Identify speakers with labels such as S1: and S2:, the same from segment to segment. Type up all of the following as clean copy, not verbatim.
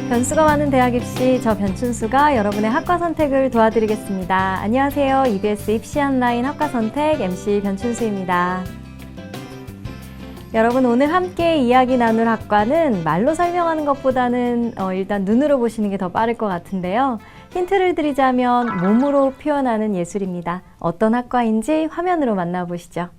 S1: 변수가 많은 대학 입시, 저 변춘수가 여러분의 학과 선택을 도와드리겠습니다. 안녕하세요. EBS 입시 온라인 학과 선택 MC 변춘수입니다. 여러분, 오늘 함께 이야기 나눌 학과는 말로 설명하는 것보다는 일단 눈으로 보시는 게 더 빠를 것 같은데요. 힌트를 드리자면 몸으로 표현하는 예술입니다. 어떤 학과인지 화면으로 만나보시죠.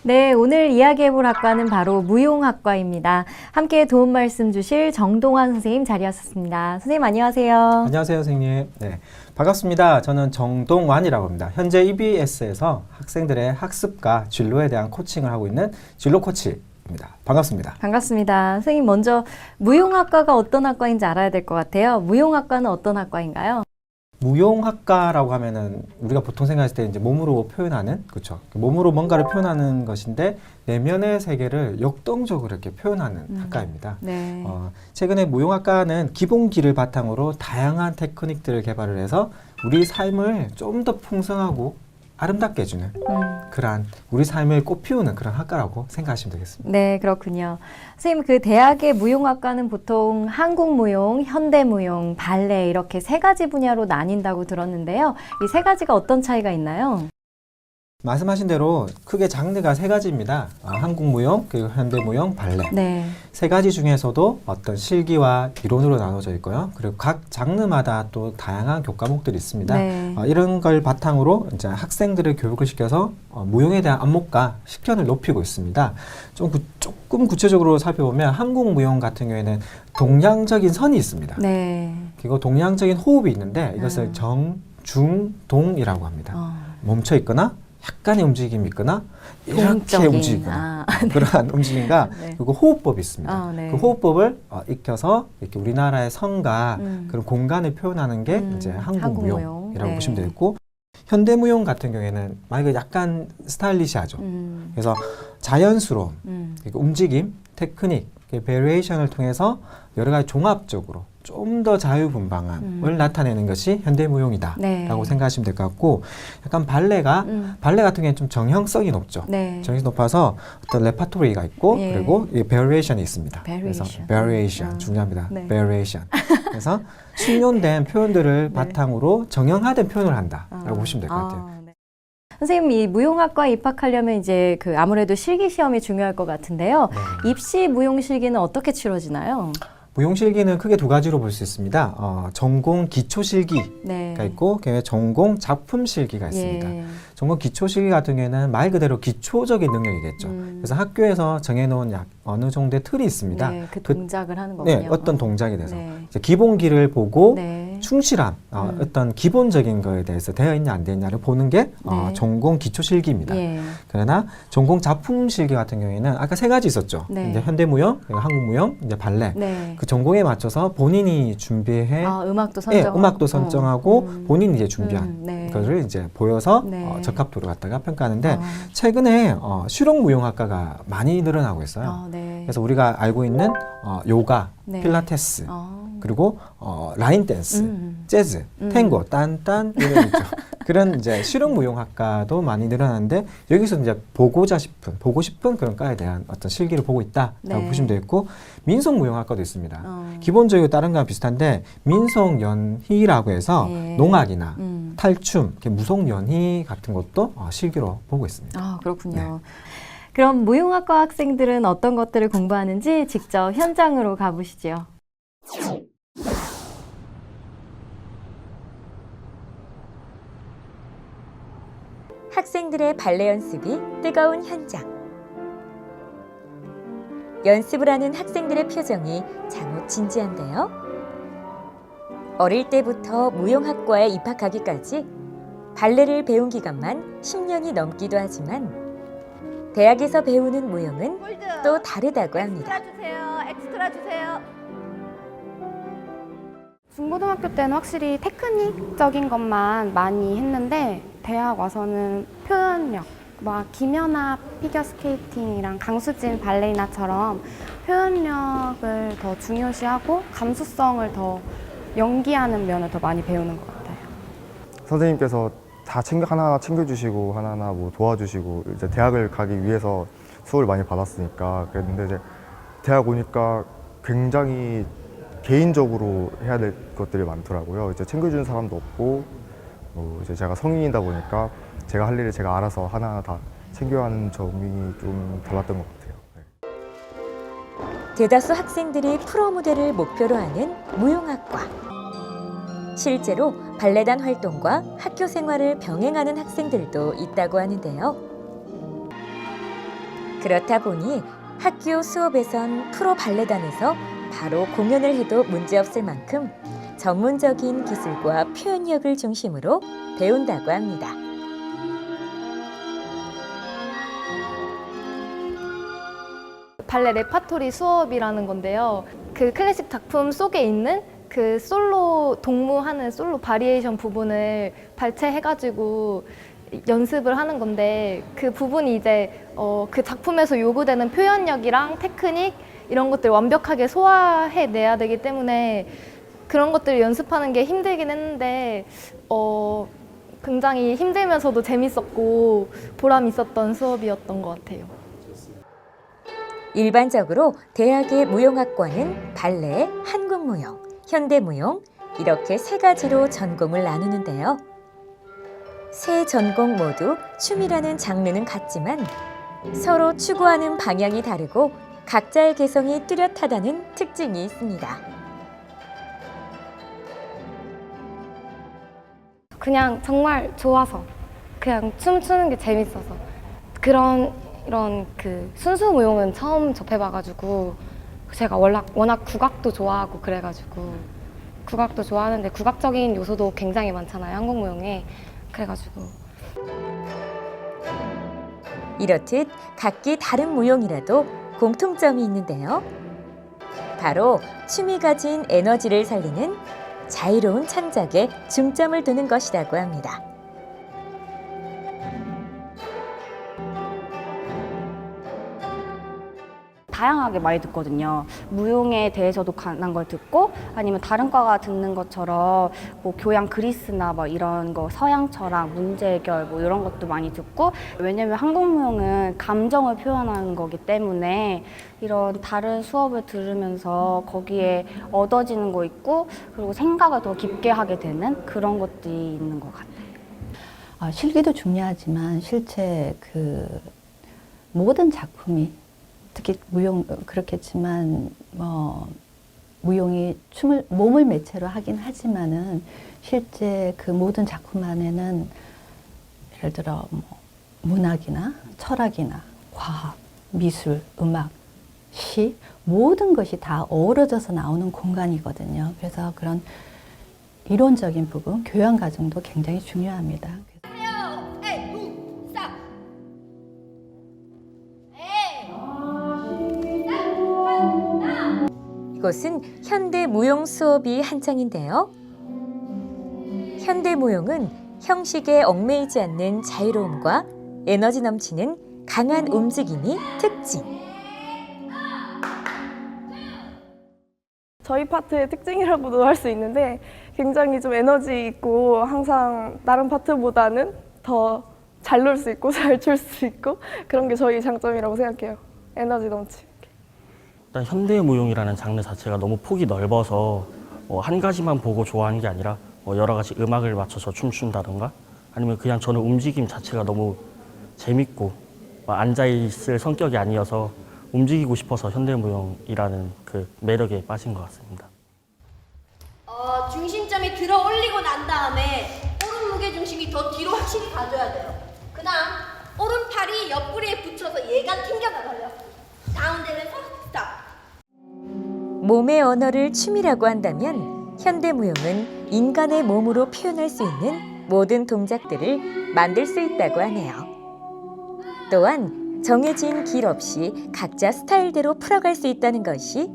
S1: 네, 오늘 이야기해볼 학과는 바로 무용학과입니다. 함께 도움 말씀 주실 정동환 선생님 자리하셨습니다. 선생님 안녕하세요.
S2: 안녕하세요, 선생님. 네, 반갑습니다. 저는 정동환이라고 합니다. 현재 EBS에서 학생들의 학습과 진로에 대한 코칭을 하고 있는 진로 코치입니다. 반갑습니다.
S1: 반갑습니다. 선생님 먼저 무용학과가 어떤 학과인지 알아야 될 것 같아요. 무용학과는 어떤 학과인가요?
S2: 무용학과라고 하면은 우리가 보통 생각했을 때 이제 몸으로 표현하는, 그렇죠? 몸으로 뭔가를 표현하는 것인데 내면의 세계를 역동적으로 이렇게 표현하는 학과입니다.
S1: 네.
S2: 최근에 무용학과는 기본기를 바탕으로 다양한 테크닉들을 개발을 해서 우리 삶을 좀 더 풍성하고 아름답게 해주는 그러한 우리 삶을 꽃피우는 그런 학과라고 생각하시면 되겠습니다.
S1: 네, 그렇군요. 선생님, 그 대학의 무용학과는 보통 한국무용, 현대무용, 발레 이렇게 세 가지 분야로 나뉜다고 들었는데요. 이 세 가지가 어떤 차이가 있나요?
S2: 말씀하신 대로 크게 장르가 세 가지입니다. 한국무용, 그리고 현대무용, 발레.
S1: 네.
S2: 세 가지 중에서도 어떤 실기와 이론으로 나눠져 있고요. 그리고 각 장르마다 또 다양한 교과목들이 있습니다.
S1: 네.
S2: 이런 걸 바탕으로 이제 학생들을 교육을 시켜서 무용에 대한 안목과 식견을 높이고 있습니다. 조금 구체적으로 살펴보면 한국무용 같은 경우에는 동양적인 선이 있습니다.
S1: 네.
S2: 그리고 동양적인 호흡이 있는데 이것을 정, 중, 동이라고 합니다. 멈춰 있거나 약간의 움직임이 있거나 이렇게 움직이거나 그러한 움직임과
S1: 네.
S2: 그리고 호흡법이 있습니다.
S1: 네.
S2: 그 호흡법을 익혀서 이렇게 우리나라의 성과 그런 공간을 표현하는 게 이제 한국무용이라고
S1: 네.
S2: 보시면 되겠고, 현대무용 같은 경우에는 만약에 약간 스타일리시하죠. 그래서 자연스러움, 그리고 움직임, 테크닉, 베리에이션을 통해서 여러 가지 종합적으로 좀 더 자유분방함을 나타내는 것이 현대무용이다 라고 생각하시면 될 것 같고, 약간 발레 같은 경우에는 좀 정형성이 높죠.
S1: 네.
S2: 정형이 높아서 어떤 레파토리가 있고 그리고 베리에이션이 있습니다. 그래서 베리에이션 중요합니다.
S1: 네.
S2: 베리에이션. 그래서 숙련된 표현들을 바탕으로 정형화된 표현을 한다라고 보시면 될 것 같아요.
S1: 네. 선생님, 이 무용학과 입학하려면 이제 아무래도 실기 시험이 중요할 것 같은데요.
S2: 네.
S1: 입시 무용 실기는 어떻게 치러지나요?
S2: 무용 실기는 크게 두 가지로 볼 수 있습니다. 전공 기초 실기가
S1: 네.
S2: 있고, 전공 작품 실기가 있습니다.
S1: 예.
S2: 전공 기초 실기 같은 경우에는 말 그대로 기초적인 능력이겠죠. 그래서 학교에서 정해놓은 어느 정도의 틀이 있습니다.
S1: 네, 그 동작을 하는 거군요.
S2: 네, 어떤 동작에 대해서
S1: 네.
S2: 이제 기본기를 보고
S1: 네.
S2: 충실함, 어떤 기본적인 거에 대해서 되어 있냐 안 되어 있냐를 보는 게
S1: 네.
S2: 전공 기초 실기입니다.
S1: 예.
S2: 그러나 전공 작품 실기 같은 경우에는 아까 세 가지 있었죠.
S1: 네.
S2: 이제 현대무용, 그리고 한국무용, 이제 발레.
S1: 네.
S2: 그 전공에 맞춰서 본인이 준비해
S1: 음악도 선정하고,
S2: 음악도 선정하고 본인이 이제 준비한
S1: 네.
S2: 거를 이제 보여서
S1: 네.
S2: 적합도를 갖다가 평가하는데, 최근에 실용무용학과가 많이 늘어나고 있어요.
S1: 네.
S2: 그래서 우리가 알고 있는 요가,
S1: 네.
S2: 필라테스, 그리고 라인 댄스, 재즈, 탱고, 딴딴 이런 있죠. 그런 이제 실용무용학과도 많이 늘어나는데, 여기서 이제 보고 싶은 그런 과에 대한 어떤 실기를 보고 있다라고
S1: 네.
S2: 보시면 되겠고, 민속무용학과도 있습니다. 기본적으로 다른 거랑 비슷한데 민속연희라고 해서
S1: 네.
S2: 농악이나 탈춤, 무속연희 같은 것도 실기로 보고 있습니다.
S1: 그렇군요.
S2: 네.
S1: 그럼 무용학과 학생들은 어떤 것들을 공부하는지 직접 현장으로 가보시죠.
S3: 학생들의 발레 연습이 뜨거운 현장. 연습을 하는 학생들의 표정이 참으 진지한데요. 어릴 때부터 무용학과에 입학하기까지 발레를 배운 기간만 10년이 넘기도 하지만 대학에서 배우는 무용은 또 다르다고 합니다.
S4: 엑스트라 주세요. 중고등학교 때는 확실히 테크닉적인 것만 많이 했는데 대학 와서는 표현력, 막 김연아 피겨스케이팅이랑 강수진 발레리나처럼 표현력을 더 중요시하고 감수성을 더 연기하는 면을 더 많이 배우는 것 같아요.
S5: 선생님께서 다 하나하나 챙겨주시고 하나하나 뭐 도와주시고 이제 대학을 가기 위해서 수업을 많이 받았으니까 그랬는데 이제 대학 오니까 굉장히 개인적으로 해야 될 것들이 많더라고요. 이제 챙겨주는 사람도 없고 이제 제가 성인이다 보니까 제가 할 일을 제가 알아서 하나하나 다 챙겨야 하는 점이 좀 달랐던 것 같아요. 네.
S3: 대다수 학생들이 프로 무대를 목표로 하는 무용학과. 실제로 발레단 활동과 학교 생활을 병행하는 학생들도 있다고 하는데요. 그렇다 보니 학교 수업에선 프로 발레단에서 바로 공연을 해도 문제없을 만큼 전문적인 기술과 표현력을 중심으로 배운다고 합니다.
S6: 발레 레파토리 수업이라는 건데요. 그 클래식 작품 속에 있는 그 솔로 동무하는 솔로 바리에이션 부분을 발췌해가지고 연습을 하는 건데 그 부분이 이제 그 작품에서 요구되는 표현력이랑 테크닉 이런 것들 완벽하게 소화해내야 되기 때문에 그런 것들을 연습하는 게 힘들긴 했는데 굉장히 힘들면서도 재밌었고 보람 있었던 수업이었던 것 같아요.
S3: 일반적으로 대학의 무용학과는 발레, 한국무용, 현대무용 이렇게 세 가지로 전공을 나누는데요. 세 전공 모두 춤이라는 장르는 같지만 서로 추구하는 방향이 다르고 각자의 개성이 뚜렷하다는 특징이 있습니다.
S4: 그냥 정말 좋아서 그냥 춤추는 게 재밌어서 이런 그 순수 무용은 처음 접해봐가지고 제가 워낙 국악도 좋아하고 그래가지고 국악도 좋아하는데 국악적인 요소도 굉장히 많잖아요, 한국 무용에. 그래가지고
S3: 이렇듯 각기 다른 무용이라도 공통점이 있는데요. 바로 춤이 가진 에너지를 살리는 자유로운 창작에 중점을 두는 것이라고 합니다.
S7: 다양하게 많이 듣거든요. 무용에 대해서도 관한 걸 듣고 아니면 다른 과가 듣는 것처럼 뭐 교양 그리스나 뭐 이런 거 서양 철학, 문제 해결 뭐 이런 것도 많이 듣고 왜냐면 한국 무용은 감정을 표현하는 거기 때문에 이런 다른 수업을 들으면서 거기에 얻어지는 거 있고 그리고 생각을 더 깊게 하게 되는 그런 것들이 있는 것 같아요.
S8: 실기도 중요하지만 실제 그 모든 작품이 특히 무용 그렇겠지만 무용이 몸을 매체로 하긴 하지만은 실제 그 모든 작품 안에는 예를 들어 문학이나 철학이나 과학, 미술, 음악, 시 모든 것이 다 어우러져서 나오는 공간이거든요. 그래서 그런 이론적인 부분, 교양 과정도 굉장히 중요합니다.
S3: 이곳은 현대무용 수업이 한창인데요. 현대무용은 형식에 얽매이지 않는 자유로움과 에너지 넘치는 강한 움직임이 특징.
S9: 저희 파트의 특징이라고도 할 수 있는데 굉장히 좀 에너지 있고 항상 다른 파트보다는 더 잘 놀 수 있고 잘 출 수 있고 그런 게 저희 장점이라고 생각해요. 에너지 넘치는 게.
S10: 일단 현대무용이라는 장르 자체가 너무 폭이 넓어서 한 가지만 보고 좋아하는 게 아니라 여러 가지 음악을 맞춰서 춤춘다던가 아니면 그냥 저는 움직임 자체가 너무 재밌고 앉아있을 성격이 아니어서 움직이고 싶어서 현대무용이라는 그 매력에 빠진 것 같습니다.
S11: 중심점이 들어 올리고 난 다음에 오른 무게 중심이 더 뒤로 확실히 가줘야 돼요. 그다음 오른팔이 옆구리에 붙여서 얘가 튕겨나가요. 다운되면서 스탑.
S3: 몸의 언어를 춤이라고 한다면 현대무용은 인간의 몸으로 표현할 수 있는 모든 동작들을 만들 수 있다고 하네요. 또한 정해진 길 없이 각자 스타일대로 풀어갈 수 있다는 것이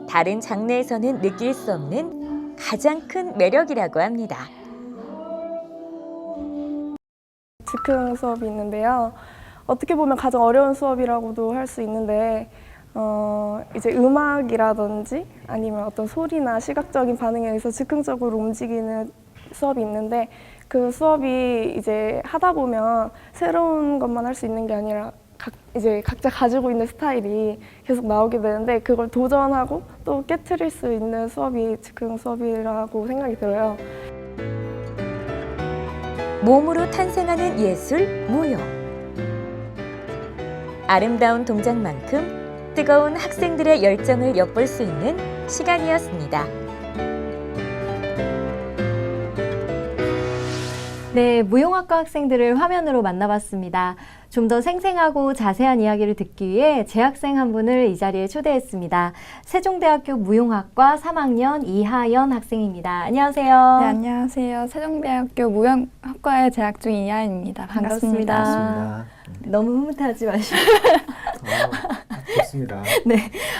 S3: 다른 장르에서는 느낄 수 없는 가장 큰 매력이라고 합니다.
S9: 즉흥 수업이 있는데요. 어떻게 보면 가장 어려운 수업이라고도 할 수 있는데 이제 음악이라든지 아니면 어떤 소리나 시각적인 반응에 의해서 즉흥적으로 움직이는 수업이 있는데 그 수업이 이제 하다 보면 새로운 것만 할 수 있는 게 아니라 이제 각자 가지고 있는 스타일이 계속 나오게 되는데 그걸 도전하고 또 깨트릴 수 있는 수업이 즉흥 수업이라고 생각이 들어요.
S3: 몸으로 탄생하는 예술, 무용. 아름다운 동작만큼 뜨거운 학생들의 열정을 엿볼 수 있는 시간이었습니다.
S1: 네, 무용학과 학생들을 화면으로 만나봤습니다. 좀 더 생생하고 자세한 이야기를 듣기 위해 재학생 한 분을 이 자리에 초대했습니다. 세종대학교 무용학과 3학년 이하연 학생입니다. 안녕하세요.
S12: 네, 안녕하세요. 세종대학교 무용학과에 재학 중인 이하연입니다. 반갑습니다.
S2: 반갑습니다.
S1: 너무 흐뭇하지 마시고.
S2: 좋습니다.
S1: 네,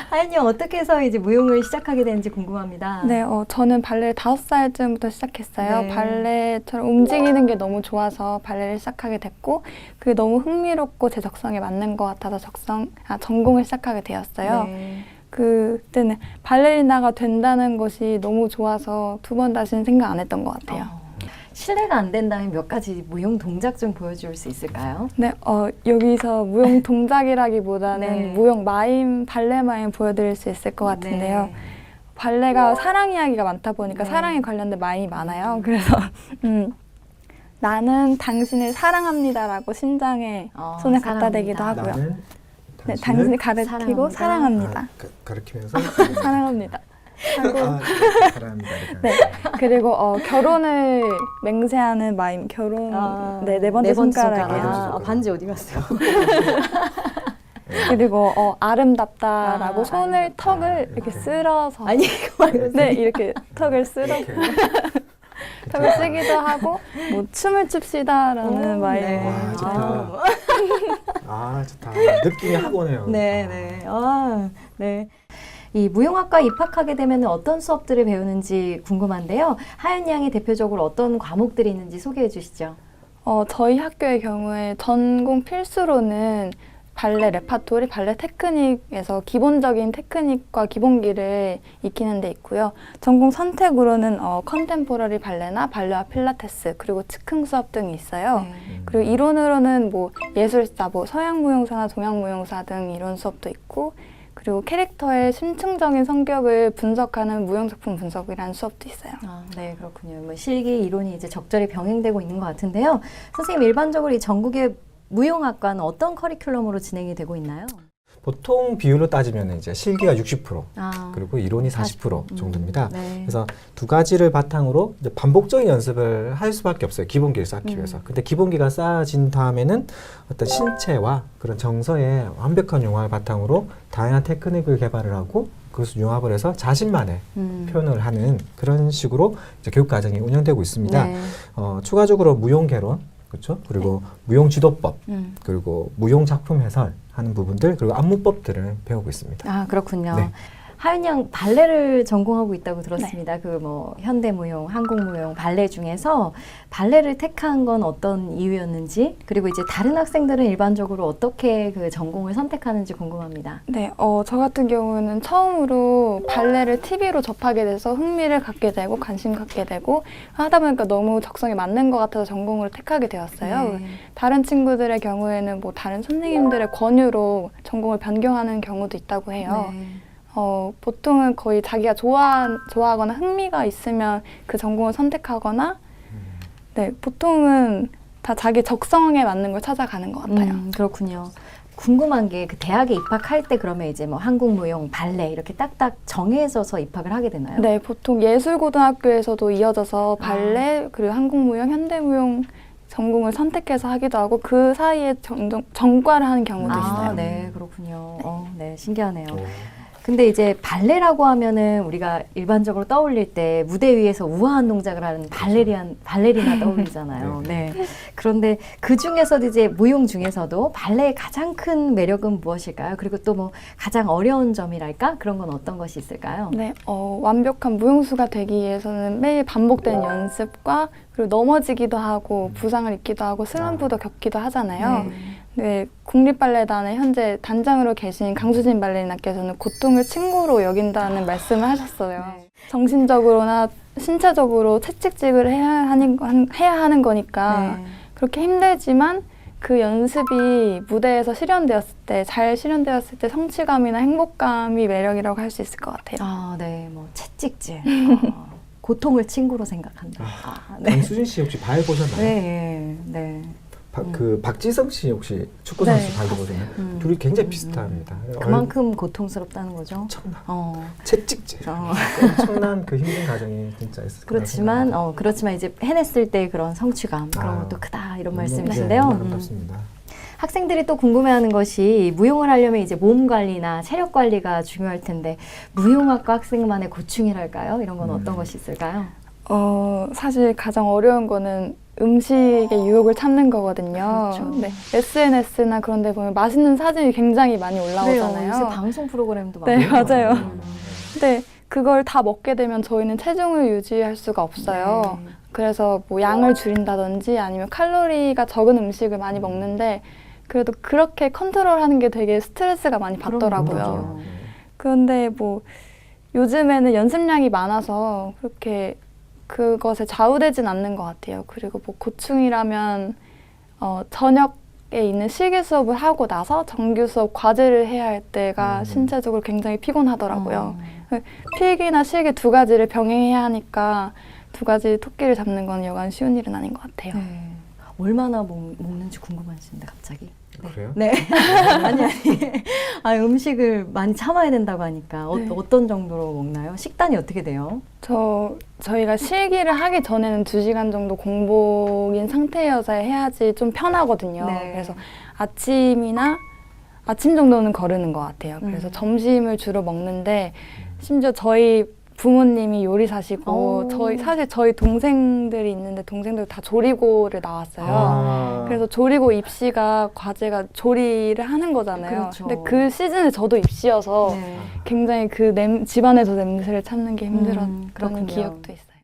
S1: 하연이 형 어떻게 해서 이제 무용을 시작하게 됐는지 궁금합니다.
S12: 네, 저는 발레를 5살쯤부터 시작했어요.
S1: 네.
S12: 발레처럼 움직이는 게 너무 좋아서 발레를 시작하게 됐고 그게 너무 흥미롭고 제 적성에 맞는 것 같아서 전공을 시작하게 되었어요.
S1: 네.
S12: 그때는 발레리나가 된다는 것이 너무 좋아서 두 번 다시는 생각 안 했던 것 같아요.
S1: 실례가 안 된다면 몇 가지 무용 동작 좀 보여줄 수 있을까요?
S12: 네, 여기서 무용 동작이라기보다는
S1: 네.
S12: 무용 마임, 발레 마임 보여드릴 수 있을 것 같은데요.
S1: 네.
S12: 발레가 사랑 이야기가 많다 보니까
S1: 네.
S12: 사랑에 관련된 마임이 많아요. 그래서 나는 당신을 사랑합니다라고 심장에 손을 갖다 대기도 하고요.
S2: 나는
S12: 네, 당신을 가르치고 사랑합니다.
S2: 가르치면서
S12: 사랑합니다. 하고
S2: 사랑합니다.
S12: 네, 그리고 결혼을 맹세하는 마임, 결혼 네 번째 손가락이요.
S1: 반지 어디 갔어요?
S12: 그리고 아름답다라고 손을
S2: 아름답다.
S12: 턱을 이렇게 쓸어서
S1: 아니 그거 말고
S12: 네 이렇게 턱을 쓸어
S2: 이렇게.
S12: 턱을 쓰기도 하고 뭐 춤을 춥시다라는 마임.
S1: 네.
S2: 와, 좋다. 아, 좋다. 느낌이 확 오네요.
S1: 네. 네. 이 무용학과 입학하게 되면 어떤 수업들을 배우는지 궁금한데요. 하연 양이 대표적으로 어떤 과목들이 있는지 소개해 주시죠.
S12: 저희 학교의 경우에 전공 필수로는 발레 레파토리, 발레 테크닉에서 기본적인 테크닉과 기본기를 익히는 데 있고요. 전공 선택으로는 컨템포러리 발레나 발레와 필라테스, 그리고 즉흥 수업 등이 있어요.
S1: 네.
S12: 그리고 이론으로는 뭐 예술사, 뭐 서양 무용사나 동양 무용사 등 이론 수업도 있고, 그리고 캐릭터의 심층적인 성격을 분석하는 무용작품 분석이라는 수업도 있어요.
S1: 네, 그렇군요. 뭐 실기 이론이 이제 적절히 병행되고 있는 것 같은데요. 선생님, 일반적으로 이 전국의 무용학과는 어떤 커리큘럼으로 진행이 되고 있나요?
S2: 보통 비율로 따지면 이제 실기가 60% 그리고 이론이 40%
S1: 40%.
S2: 정도입니다.
S1: 네.
S2: 그래서 두 가지를 바탕으로 이제 반복적인 연습을 할 수밖에 없어요. 기본기를 쌓기 위해서. 근데 기본기가 쌓아진 다음에는 어떤 신체와 그런 정서의 완벽한 융합을 바탕으로 다양한 테크닉을 개발을 하고 그것을 융합을 해서 자신만의 표현을 하는 그런 식으로 이제 교육 과정이 운영되고 있습니다.
S1: 네.
S2: 추가적으로 무용 개론, 그렇죠? 그리고 무용 지도법, 그리고 무용 작품 해설 하는 부분들, 그리고 안무법들을 배우고 있습니다.
S1: 그렇군요.
S2: 네.
S1: 하연 양 발레를 전공하고 있다고 들었습니다. 그 뭐 현대무용, 한국무용, 발레 중에서 발레를 택한 건 어떤 이유였는지, 그리고 이제 다른 학생들은 일반적으로 어떻게 그 전공을 선택하는지 궁금합니다.
S12: 네, 저 같은 경우는 처음으로 발레를 TV로 접하게 돼서 흥미를 갖게 되고 관심 갖게 되고 하다 보니까 너무 적성에 맞는 것 같아서 전공을 택하게 되었어요.
S1: 네.
S12: 다른 친구들의 경우에는 뭐 다른 선생님들의 권유로 전공을 변경하는 경우도 있다고 해요.
S1: 네.
S12: 보통은 거의 자기가 좋아하거나 흥미가 있으면 그 전공을 선택하거나 네, 보통은 다 자기 적성에 맞는 걸 찾아가는 것 같아요.
S1: 그렇군요. 궁금한 게 그 대학에 입학할 때 그러면 이제 뭐 한국무용, 발레 이렇게 딱딱 정해져서 입학을 하게 되나요?
S12: 네, 보통 예술고등학교에서도 이어져서 발레, 그리고 한국무용, 현대무용 전공을 선택해서 하기도 하고 그 사이에 전과를 하는 경우도 있어요.
S1: 네, 그렇군요. 네, 신기하네요. 근데 이제 발레라고 하면은 우리가 일반적으로 떠올릴 때 무대 위에서 우아한 동작을 하는 발레리나 떠올리잖아요. 네. 그런데 그 중에서도 이제 무용 중에서도 발레의 가장 큰 매력은 무엇일까요? 그리고 또 뭐 가장 어려운 점이랄까? 그런 건 어떤 것이 있을까요?
S12: 네, 완벽한 무용수가 되기 위해서는 매일 반복되는 연습과 그리고 넘어지기도 하고 부상을 입기도 하고 슬럼프도 겪기도 하잖아요. 네, 국립발레단에 현재 단장으로 계신 강수진 발레리나께서는 고통을 친구로 여긴다는 말씀을 하셨어요. 정신적으로나 신체적으로 채찍질을 해야 하는 거니까 그렇게 힘들지만 그 연습이 무대에서 잘 실현되었을 때 성취감이나 행복감이 매력이라고 할 수 있을 것 같아요.
S1: 네, 뭐 채찍질. 고통을 친구로 생각한다.
S2: 네. 강수진 씨 혹시 발 보셨나요?
S1: 네.
S2: 그 박지성 씨 혹시 축구 선수 발도 보셨나요? 둘이 굉장히 비슷합니다.
S1: 그만큼 고통스럽다는 거죠.
S2: 채찍질. 엄청난 그 힘든 과정이 진짜 있을 거예요.
S1: 그렇지만 이제 해냈을 때 그런 성취감 그런 것도 크다 이런 말씀이신데요.
S2: 아름답습니다.
S1: 학생들이 또 궁금해하는 것이 무용을 하려면 이제 몸 관리나 체력 관리가 중요할 텐데 무용학과 학생만의 고충이랄까요? 이런 건 어떤 것이 있을까요?
S12: 사실 가장 어려운 거는 음식의 유혹을 참는 거거든요.
S1: 그렇죠.
S12: 네, SNS나 그런 데 보면 맛있는 사진이 굉장히 많이 올라오잖아요.
S1: 요새 방송 프로그램도 많고.
S12: 네, 맞아요. 근데 그걸 다 먹게 되면 저희는 체중을 유지할 수가 없어요. 그래서 뭐 양을 줄인다든지 아니면 칼로리가 적은 음식을 많이 먹는데 그래도 그렇게 컨트롤하는 게 되게 스트레스가 많이 받더라고요. 그런데 뭐 요즘에는 연습량이 많아서 그렇게 그것에 좌우되진 않는 것 같아요. 그리고 뭐 고충이라면 저녁에 있는 실기 수업을 하고 나서 정규 수업 과제를 해야 할 때가 신체적으로 굉장히 피곤하더라고요. 필기나 실기 두 가지를 병행해야 하니까 두 가지 토끼를 잡는 건 여간 쉬운 일은 아닌 것 같아요.
S1: 얼마나 먹는지 궁금하신데 갑자기.
S2: 그래요?
S1: 네. 아니, 음식을 많이 참아야 된다고 하니까 어떤 정도로 먹나요? 식단이 어떻게 돼요?
S12: 저희가 실기를 하기 전에는 2시간 정도 공복인 상태여서 해야지 좀 편하거든요. 그래서 아침 정도는 거르는 것 같아요. 그래서 점심을 주로 먹는데 심지어 저희 부모님이 요리사시고 사실 저희 동생들이 있는데 동생들 다 조리고를 나왔어요. 그래서 조리고 입시가 과제가 조리를 하는 거잖아요. 근데 그 시즌에 저도 입시여서 굉장히 그 집안에서 냄새를 참는 게 힘들었던 기억도 있어요.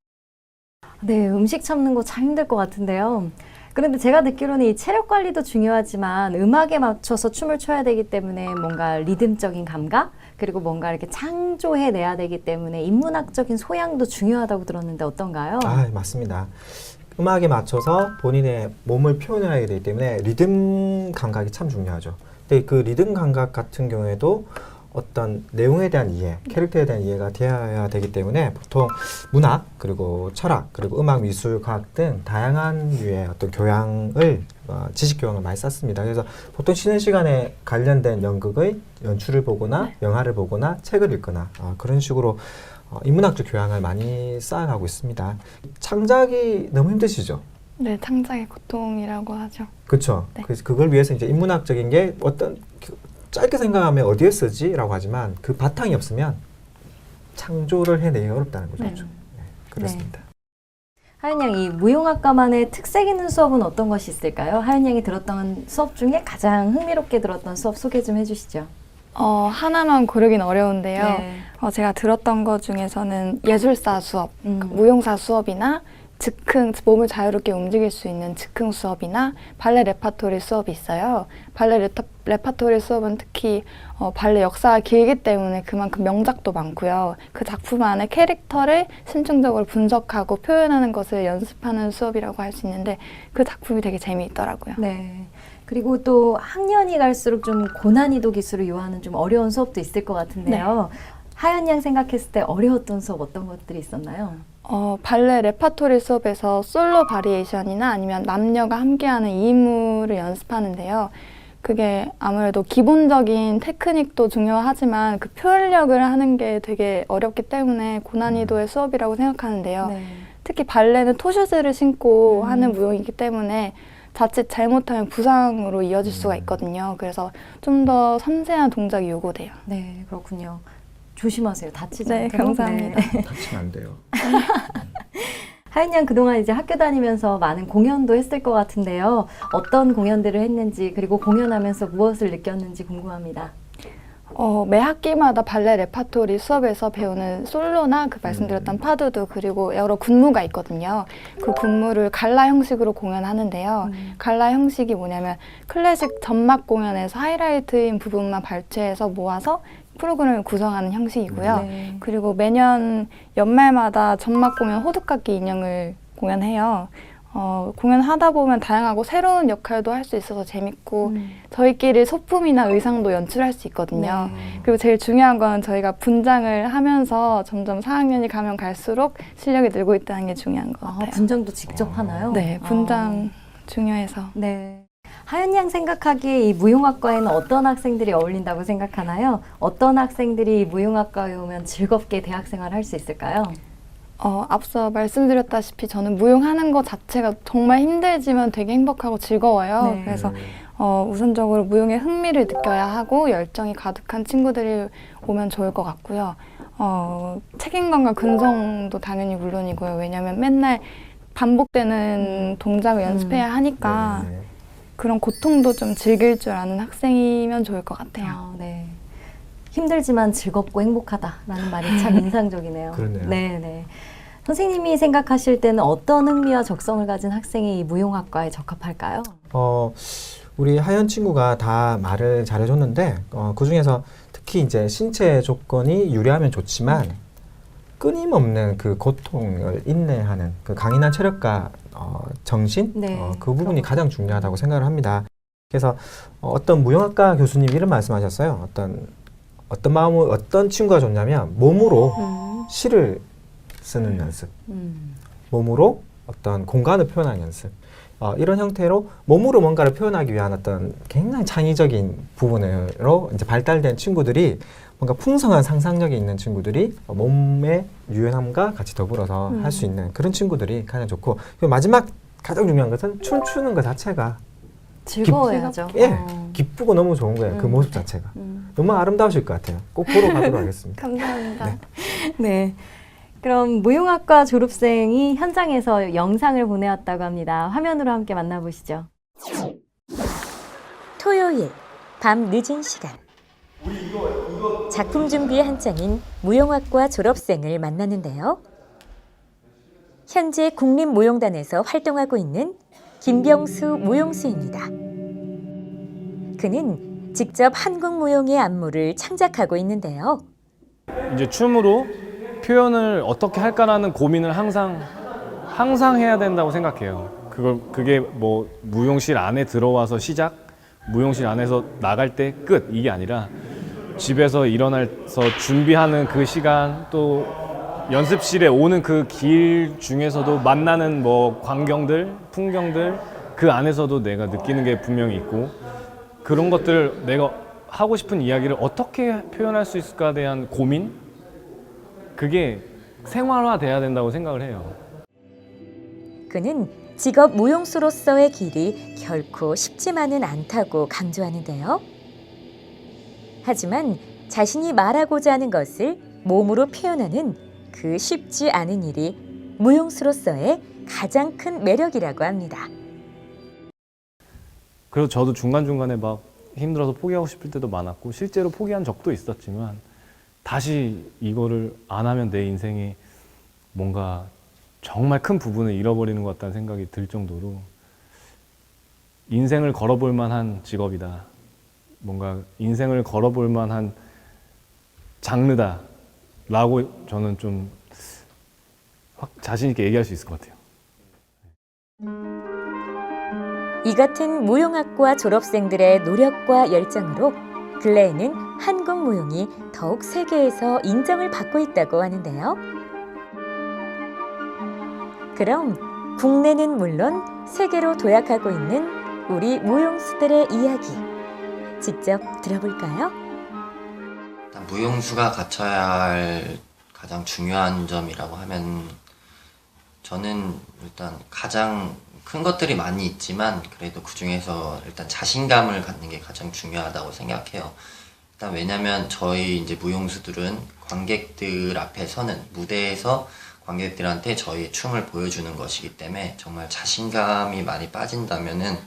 S1: 네, 음식 참는 거 참 힘들 것 같은데요. 그런데 제가 듣기로는 이 체력 관리도 중요하지만 음악에 맞춰서 춤을 춰야 되기 때문에 뭔가 리듬적인 감각 그리고 뭔가 이렇게 창조해내야 되기 때문에 인문학적인 소양도 중요하다고 들었는데 어떤가요?
S2: 맞습니다. 음악에 맞춰서 본인의 몸을 표현해야 되기 때문에 리듬 감각이 참 중요하죠. 근데 그 리듬 감각 같은 경우에도 어떤 내용에 대한 이해, 캐릭터에 대한 이해가 되어야 되기 때문에 보통 문학, 그리고 철학, 그리고 음악, 미술, 과학 등 다양한 류의 어떤 교양을, 지식 교양을 많이 쌓습니다. 그래서 보통 쉬는 시간에 관련된 연극의 연출을 보거나 영화를 보거나 책을 읽거나 그런 식으로 인문학적 교양을 많이 쌓아가고 있습니다. 창작이 너무 힘드시죠?
S12: 네, 창작의 고통이라고 하죠.
S2: 그렇죠. 그래서 그걸 위해서 이제 인문학적인 게 짧게 생각하면 어디에 쓰지? 라고 하지만 그 바탕이 없으면 창조를 해내기 어렵다는 거죠. 그렇습니다.
S1: 하연 양, 이 무용학과만의 특색 있는 수업은 어떤 것이 있을까요? 하연 양이 들었던 수업 중에 가장 흥미롭게 들었던 수업 소개 좀 해주시죠.
S12: 하나만 고르긴 어려운데요. 제가 들었던 것 중에서는 예술사 수업, 무용사 수업이나 즉흥, 몸을 자유롭게 움직일 수 있는 즉흥 수업이나 발레 레파토리 수업이 있어요. 발레 레파토리 수업은 특히 발레 역사가 길기 때문에 그만큼 명작도 많고요. 그 작품 안에 캐릭터를 심층적으로 분석하고 표현하는 것을 연습하는 수업이라고 할 수 있는데 그 작품이 되게 재미있더라고요.
S1: 그리고 또 학년이 갈수록 좀 고난이도 기술을 요하는 좀 어려운 수업도 있을 것 같은데요. 하연 양 생각했을 때 어려웠던 수업 어떤 것들이 있었나요?
S12: 발레 레파토리 수업에서 솔로 바리에이션이나 아니면 남녀가 함께하는 2인물을 연습하는데요. 그게 아무래도 기본적인 테크닉도 중요하지만 그 표현력을 하는 게 되게 어렵기 때문에 고난이도의 수업이라고 생각하는데요. 특히 발레는 토슈즈를 신고 하는 무용이기 때문에 자칫 잘못하면 부상으로 이어질 수가 있거든요. 그래서 좀 더 섬세한 동작이 요구돼요.
S1: 네, 그렇군요. 조심하세요. 다치지
S12: 네,
S1: 않도록.
S12: 감사합니다.
S1: 네.
S2: 다치면 안 돼요.
S1: 하연 양 그동안 이제 학교 다니면서 많은 공연도 했을 것 같은데요. 어떤 공연들을 했는지 그리고 공연하면서 무엇을 느꼈는지 궁금합니다.
S12: 매 학기마다 발레 레파토리 수업에서 배우는 솔로나 그 말씀드렸던 파두두 그리고 여러 군무가 있거든요. 그 군무를 갈라 형식으로 공연하는데요. 갈라 형식이 뭐냐면 클래식 전막 공연에서 하이라이트인 부분만 발췌해서 모아서 프로그램을 구성하는 형식이고요.
S1: 네.
S12: 그리고 매년 연말마다 전막 공연 호두깎이 인형을 공연해요. 공연하다 보면 다양하고 새로운 역할도 할 수 있어서 재밌고 저희끼리 소품이나 의상도 연출할 수 있거든요.
S1: 네.
S12: 그리고 제일 중요한 건 저희가 분장을 하면서 점점 4학년이 가면 갈수록 실력이 늘고 있다는 게 중요한 것 같아요.
S1: 분장도 직접 하나요?
S12: 네, 분장 중요해서.
S1: 네. 하연 양 생각하기에 이 무용학과에는 어떤 학생들이 어울린다고 생각하나요? 어떤 학생들이 무용학과에 오면 즐겁게 대학생활을 할 수 있을까요?
S12: 앞서 말씀드렸다시피 저는 무용하는 것 자체가 정말 힘들지만 되게 행복하고 즐거워요.
S1: 네.
S12: 그래서 우선적으로 무용에 흥미를 느껴야 하고 열정이 가득한 친구들이 오면 좋을 것 같고요. 책임감과 근성도 당연히 물론이고요. 왜냐하면 맨날 반복되는 동작을 연습해야 하니까
S2: 네.
S12: 그런 고통도 좀 즐길 줄 아는 학생이면 좋을 것 같아요.
S1: 네. 힘들지만 즐겁고 행복하다라는 말이 참 인상적이네요.
S2: 그러네요.
S1: 네. 선생님이 생각하실 때는 어떤 흥미와 적성을 가진 학생이 이 무용학과에 적합할까요?
S2: 우리 하연 친구가 다 말을 잘해줬는데 그 중에서 특히 이제 신체 조건이 유리하면 좋지만 끊임없는 그 고통을 인내하는 그 강인한 체력과 정신
S1: 네,
S2: 그 부분이 가장 중요하다고 생각을 합니다. 그래서 어떤 무용학과 교수님이 이런 말씀하셨어요. 어떤 마음을 어떤 친구가 좋냐면 몸으로 시를 쓰는 연습, 몸으로 어떤 공간을 표현하는 연습. 이런 형태로 몸으로 뭔가를 표현하기 위한 어떤 굉장히 창의적인 부분으로 이제 발달된 친구들이 뭔가 풍성한 상상력이 있는 친구들이 몸의 유연함과 같이 더불어서 할 수 있는 그런 친구들이 가장 좋고 그리고 마지막 가장 중요한 것은 춤추는 것 자체가
S1: 즐거워야죠.
S2: 기쁘고 너무 좋은 거예요. 그 모습 자체가. 너무 아름다우실 것 같아요. 꼭 보러 가도록 하겠습니다.
S12: 감사합니다.
S1: 네. 그럼 무용학과 졸업생이 현장에서 영상을 보내왔다고 합니다. 화면으로 함께 만나보시죠.
S3: 토요일 밤 늦은 시간 작품 준비에 한창인 무용학과 졸업생을 만났는데요. 현재 국립무용단에서 활동하고 있는 김병수 무용수입니다. 그는 직접 한국 무용의 안무를 창작하고 있는데요.
S13: 이제 춤으로 표현을 어떻게 할까라는 고민을 항상 해야 된다고 생각해요. 그게 뭐 무용실 안에 들어와서 시작, 무용실 안에서 나갈 때 끝 이게 아니라 집에서 일어나서 준비하는 그 시간 또 연습실에 오는 그 길 중에서도 만나는 뭐 광경들, 풍경들 그 안에서도 내가 느끼는 게 분명히 있고 그런 것들을 내가 하고 싶은 이야기를 어떻게 표현할 수 있을까에 대한 고민? 그게 생활화돼야 된다고 생각을 해요.
S3: 그는 직업 무용수로서의 길이 결코 쉽지만은 않다고 강조하는데요. 하지만 자신이 말하고자 하는 것을 몸으로 표현하는 그 쉽지 않은 일이 무용수로서의 가장 큰 매력이라고 합니다.
S13: 그래서 저도 중간중간에 막 힘들어서 포기하고 싶을 때도 많았고 실제로 포기한 적도 있었지만 다시 이거를 안 하면 내 인생이 뭔가 정말 큰 부분을 잃어버리는 것 같다는 생각이 들 정도로 인생을 걸어볼 만한 직업이다. 뭔가 인생을 걸어볼 만한 장르다. 라고 저는 좀 자신 있게 얘기할 수 있을 것 같아요.
S3: 이 같은 무용학과 졸업생들의 노력과 열정으로 근래에는 한국 무용이 더욱 세계에서 인정을 받고 있다고 하는데요. 그럼 국내는 물론 세계로 도약하고 있는 우리 무용수들의 이야기 직접 들어볼까요?
S14: 무용수가 갖춰야 할 가장 중요한 점이라고 하면 저는 일단 가장 큰 것들이 많이 있지만 그래도 그 중에서 일단 자신감을 갖는 게 가장 중요하다고 생각해요. 일단 왜냐면 저희 이제 무용수들은 관객들 앞에 서는 무대에서 관객들한테 저희의 춤을 보여주는 것이기 때문에 정말 자신감이 많이 빠진다면은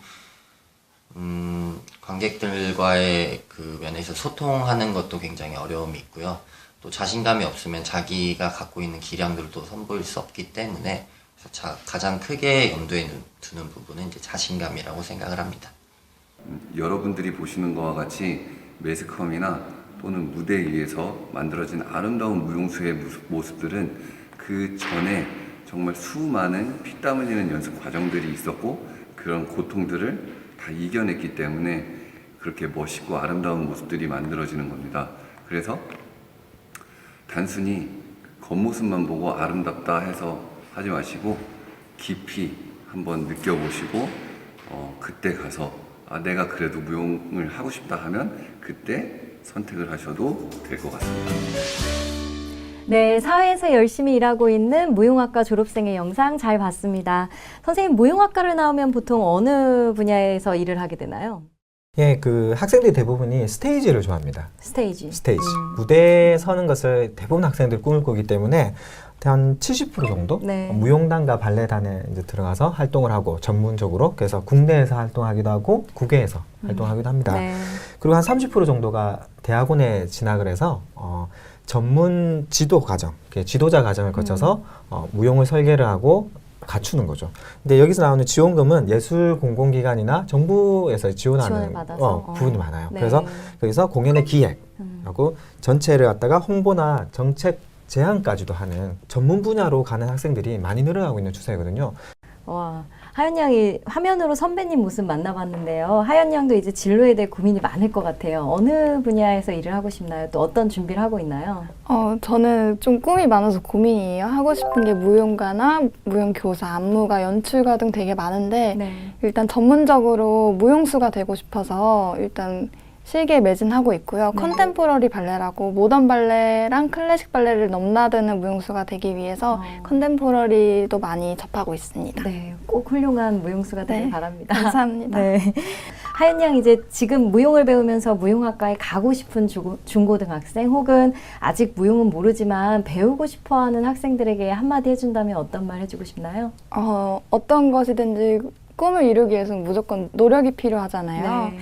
S14: 관객들과의 그 면에서 소통하는 것도 굉장히 어려움이 있고요. 또 자신감이 없으면 자기가 갖고 있는 기량들도 선보일 수 없기 때문에 가장 크게 염두에 두는 부분은 이제 자신감이라고 생각을 합니다.
S15: 여러분들이 보시는 것과 같이 매스컴이나 또는 무대 위에서 만들어진 아름다운 무용수의 모습들은 그 전에 정말 수많은 피땀 흘리는 연습 과정들이 있었고 그런 고통들을 다 이겨냈기 때문에 그렇게 멋있고 아름다운 모습들이 만들어지는 겁니다. 그래서 단순히 겉모습만 보고 아름답다 해서 하지 마시고 깊이 한번 느껴보시고 그때 가서 내가 그래도 무용을 하고 싶다 하면 그때 선택을 하셔도 될 것 같습니다.
S1: 네, 사회에서 열심히 일하고 있는 무용학과 졸업생의 영상 잘 봤습니다. 선생님, 무용학과를 나오면 보통 어느 분야에서 일을 하게 되나요?
S2: 예, 그 학생들이 대부분이 스테이지를 좋아합니다.
S1: 스테이지.
S2: 무대에 서는 것을 대부분 학생들이 꿈을 꾸기 때문에 한 70% 정도
S1: 네.
S2: 무용단과 발레단에 이제 들어가서 활동을 하고 전문적으로 그래서 국내에서 활동하기도 하고 국외에서 활동하기도 합니다.
S1: 네.
S2: 그리고 한 30% 정도가 대학원에 진학을 해서 전문 지도 과정, 지도자 과정을 거쳐서 무용을 설계를 하고 갖추는 거죠. 근데 여기서 나오는 지원금은 예술 공공기관이나 정부에서 지원하는 부분이 많아요.
S1: 네.
S2: 그래서 여기서 공연의 기획하고 전체를 갖다가 홍보나 정책 제안까지도 하는 전문 분야로 가는 학생들이 많이 늘어나고 있는 추세거든요.
S1: 와, 하연 양이 화면으로 선배님 모습 만나봤는데요. 하연 양도 이제 진로에 대해 고민이 많을 것 같아요. 어느 분야에서 일을 하고 싶나요? 또 어떤 준비를 하고 있나요?
S12: 저는 좀 꿈이 많아서 고민이에요. 하고 싶은 게 무용가나 무용교사, 안무가, 연출가 등 되게 많은데 일단 전문적으로 무용수가 되고 싶어서 일단 실기에 매진하고 있고요. 컨템포러리 발레라고 모던 발레랑 클래식 발레를 넘나드는 무용수가 되기 위해서 컨템포러리도 많이 접하고 있습니다.
S1: 네, 꼭 훌륭한 무용수가 되길 바랍니다.
S12: 감사합니다.
S1: 네. 하연 양 이제 지금 무용을 배우면서 무용학과에 가고 싶은 중고등학생 혹은 아직 무용은 모르지만 배우고 싶어하는 학생들에게 한마디 해준다면 어떤 말 해주고 싶나요?
S12: 어떤 것이든지 꿈을 이루기 위해서는 무조건 노력이 필요하잖아요.
S1: 네.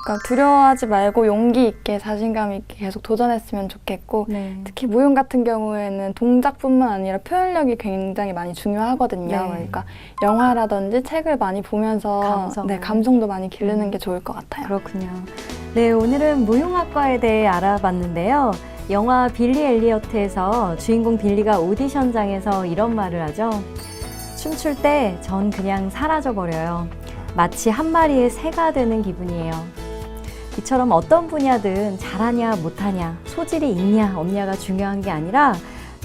S12: 그러니까 두려워하지 말고 용기 있게 자신감 있게 계속 도전했으면 좋겠고 특히 무용 같은 경우에는 동작뿐만 아니라 표현력이 굉장히 많이 중요하거든요. 그러니까 영화라든지 책을 많이 보면서 감성도 많이 기르는 게 좋을 것 같아요.
S1: 그렇군요. 네, 오늘은 무용학과에 대해 알아봤는데요. 영화 빌리 엘리어트에서 주인공 빌리가 오디션장에서 이런 말을 하죠. 춤출 때 전 그냥 사라져버려요. 마치 한 마리의 새가 되는 기분이에요. 이처럼 어떤 분야든 잘하냐 못하냐 소질이 있냐 없냐가 중요한 게 아니라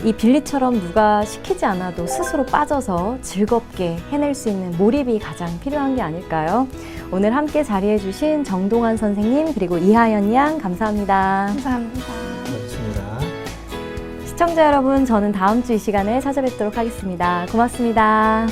S1: 이 빌리처럼 누가 시키지 않아도 스스로 빠져서 즐겁게 해낼 수 있는 몰입이 가장 필요한 게 아닐까요? 오늘 함께 자리해 주신 정동환 선생님 그리고 이하연 양 감사합니다.
S12: 감사합니다.
S2: 고맙습니다.
S1: 시청자 여러분, 저는 다음 주 이 시간에 찾아뵙도록 하겠습니다. 고맙습니다.